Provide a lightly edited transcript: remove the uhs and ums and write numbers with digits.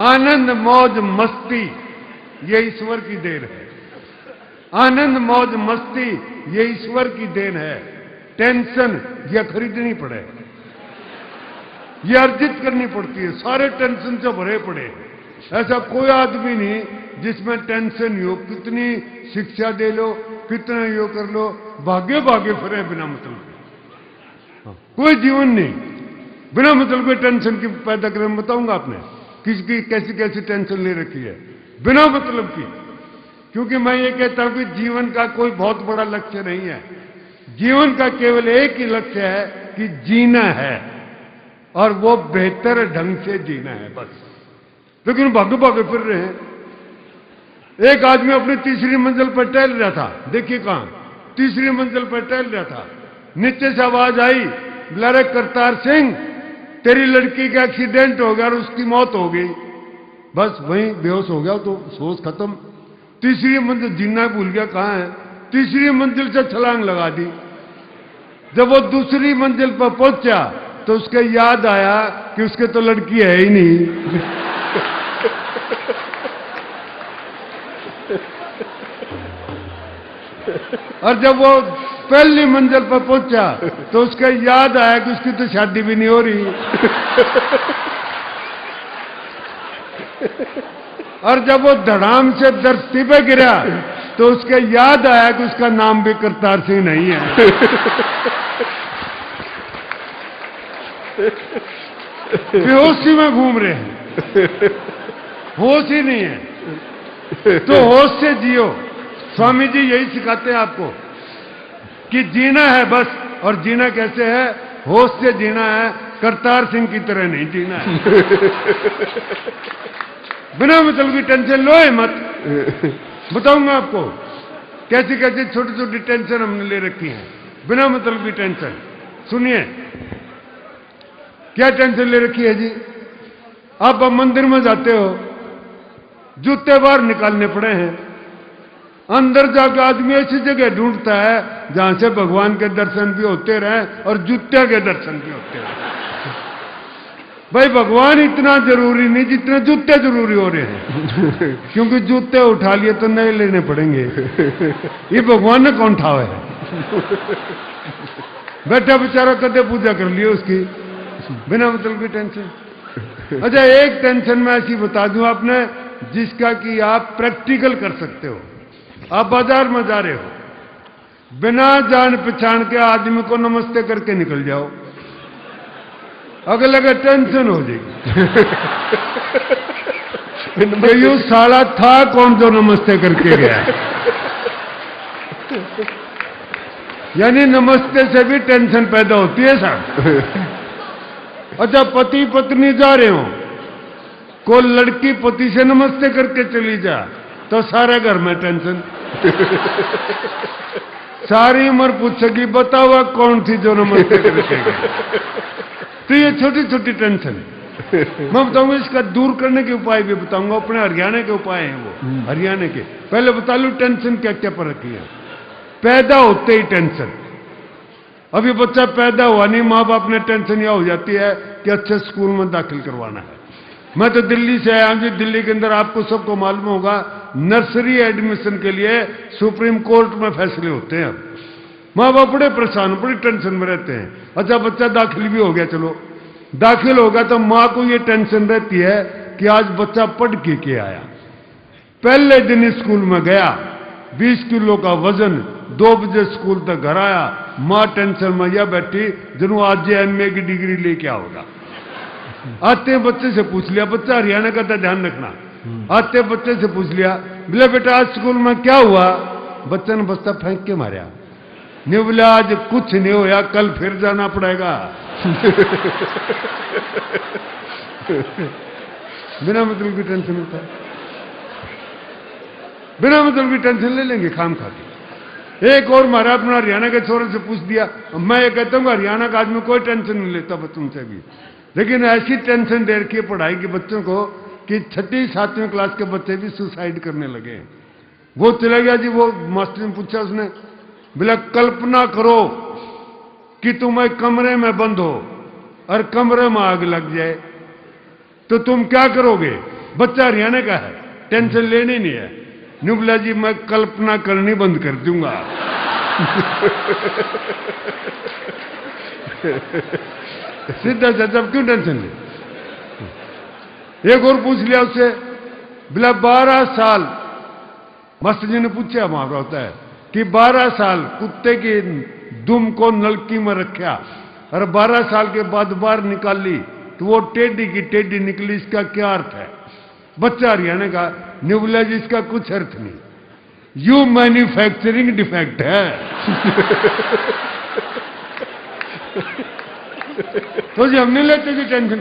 आनंद मौज मस्ती ये ईश्वर की देन है। आनंद मौज मस्ती ये ईश्वर की देन है। टेंशन ये खरीदनी पड़े, ये अर्जित करनी पड़ती है। सारे टेंशन से भरे पड़े। ऐसा कोई आदमी नहीं जिसमें टेंशन हो। कितनी शिक्षा दे लो, कितना यो कर लो, भाग्य भाग्य फिरे बिना मतलब के। कोई जीवन नहीं बिना मतलब के टेंशन की पैदा करें। बताऊंगा आपने किसकी कैसी कैसी टेंशन ले रखी है बिना मतलब की। क्योंकि मैं ये कहता हूं कि जीवन का कोई बहुत बड़ा लक्ष्य नहीं है। जीवन का केवल एक ही लक्ष्य है कि जीना है, और वो बेहतर ढंग से जीना है बस। लेकिन भागे भागे फिर रहे हैं। एक आदमी अपनी तीसरी मंजिल पर टहल रहा था। देखिए कहां, तीसरी मंजिल पर टहल रहा था। नीचे से आवाज आई, बोला करतार सिंह तेरी लड़की का एक्सीडेंट हो गया और उसकी मौत हो गई। बस वहीं बेहोश हो गया तो सोच खत्म। तीसरी मंजिल जीना भूल गया। कहां है? तीसरी मंजिल से छलांग लगा दी। जब वो दूसरी मंजिल पर पहुंचा तो उसके याद आया कि उसके तो लड़की है ही नहीं। और जब वो पहली मंजिल पर पहुंचा तो उसके याद आया कि उसकी तो शादी भी नहीं हो रही। और जब वो धड़ाम से धरती पे गिरा तो उसके याद आया कि उसका नाम भी करतार सिंह नहीं है। बेहोशी में घूम रहे हैं, होश ही नहीं है। तो होश से जियो। स्वामी जी यही सिखाते हैं आपको कि जीना है बस। और जीना कैसे है? होश से जीना है, करतार सिंह की तरह नहीं जीना है। बिना मतलब की टेंशन लो है मत। बताऊंगा आपको कैसी कैसी छोटी छोटी टेंशन हमने ले रखी है बिना मतलब की टेंशन। सुनिए क्या टेंशन ले रखी है जी। आप मंदिर में जाते हो, जूते बाहर निकालने पड़े हैं। अंदर जाकर आदमी ऐसी जगह ढूंढता है जहां से भगवान के दर्शन भी होते रहे और जूते के दर्शन भी होते रहे। भाई भगवान इतना जरूरी नहीं जितने जूते जरूरी हो रहे हैं। क्योंकि जूते उठा लिए तो नए लेने पड़ेंगे। ये भगवान ने कौन ठावा है? बैठा बेचारा कदे पूजा कर लियो उसकी बिना मतलब की टेंशन। अच्छा एक टेंशन मैं ऐसी बता दूं आपने जिसका कि आप प्रैक्टिकल कर सकते हो। आप बाजार में जा रहे हो, बिना जान पहचान के आदमी को नमस्ते करके निकल जाओ, अगर लगे टेंशन हो जाएगी। ये साला था कौन जो नमस्ते करके गया? यानी नमस्ते से भी टेंशन पैदा होती है साहब। अच्छा पति पत्नी जा रहे हो, कोई लड़की पति से नमस्ते करके चली जा तो सारे घर में टेंशन। सारी उम्र पूछेगी बताओ कौन थी जो नमस्ते करके गई। तो ये छोटी छोटी टेंशन मैं बताऊंगा। इसका दूर करने के उपाय भी बताऊंगा। अपने हरियाणा के उपाय हैं वो, हरियाणा के। पहले बता लूं टेंशन क्या क्या पर रखी है। पैदा होते ही टेंशन। अभी बच्चा पैदा हुआ नहीं, माँ बाप ने टेंशन यह हो जाती है कि अच्छे स्कूल में दाखिल करवाना है। मैं तो दिल्ली से आया हूं जी। दिल्ली के अंदर आपको सबको मालूम होगा नर्सरी एडमिशन के लिए सुप्रीम कोर्ट में फैसले होते हैं। अब माँ बाप बड़े परेशान, बड़ी टेंशन में रहते हैं। अच्छा बच्चा दाखिल भी हो गया, चलो दाखिल होगा तो माँ को ये टेंशन रहती है कि आज बच्चा पढ़ के आया। पहले दिन स्कूल में गया, 20 किलो का वजन, 2 बजे स्कूल तक घर आया। माँ टेंशन में यह बैठी जरूर आज MA की डिग्री लेके आओगा। आते बच्चे से पूछ लिया, बच्चा हरियाणा का था ध्यान रखना। आते बच्चे से पूछ लिया, बोले बेटा आज स्कूल में क्या हुआ? बच्चे ने बस्ता फेंक के मारा। नहीं बोला आज कुछ नहीं होया, कल फिर जाना पड़ेगा। बिना मतलब की टेंशन होता है। बिना मतलब की टेंशन ले लेंगे खाम खा के। एक और मारा अपना हरियाणा के छोरे से पूछ दिया। मैं ये कहता हूँ हरियाणा का आदमी कोई टेंशन नहीं लेता बच्चों से भी, लेकिन ऐसी टेंशन दे रखी है पढ़ाई के बच्चों को कि 6ठी 7वीं क्लास के बच्चे भी सुसाइड करने लगे। वो चला गया जी। वो मास्टर ने पूछा, उसने बोला कल्पना करो कि तुम एक कमरे में बंद हो और कमरे में आग लग जाए तो तुम क्या करोगे? बच्चा हरियाणा का है, टेंशन लेनी नहीं है। नुबला जी मैं कल्पना करनी बंद कर दूंगा। सीधा चाचा क्यों टेंशन ले। एक और पूछ लिया उससे, बोला 12 साल, मास्टर जी ने पूछा वहां होता है कि 12 साल कुत्ते की दुम को नलकी में रखा और 12 साल के बाद बाहर निकाली तो वो टेढ़ी की टेढ़ी निकली, इसका क्या अर्थ है? बच्चा हरियाणा का, न्यूबला जी इसका कुछ अर्थ नहीं, यू मैन्युफैक्चरिंग डिफेक्ट है। तो जी हम नहीं लेते जी टेंशन।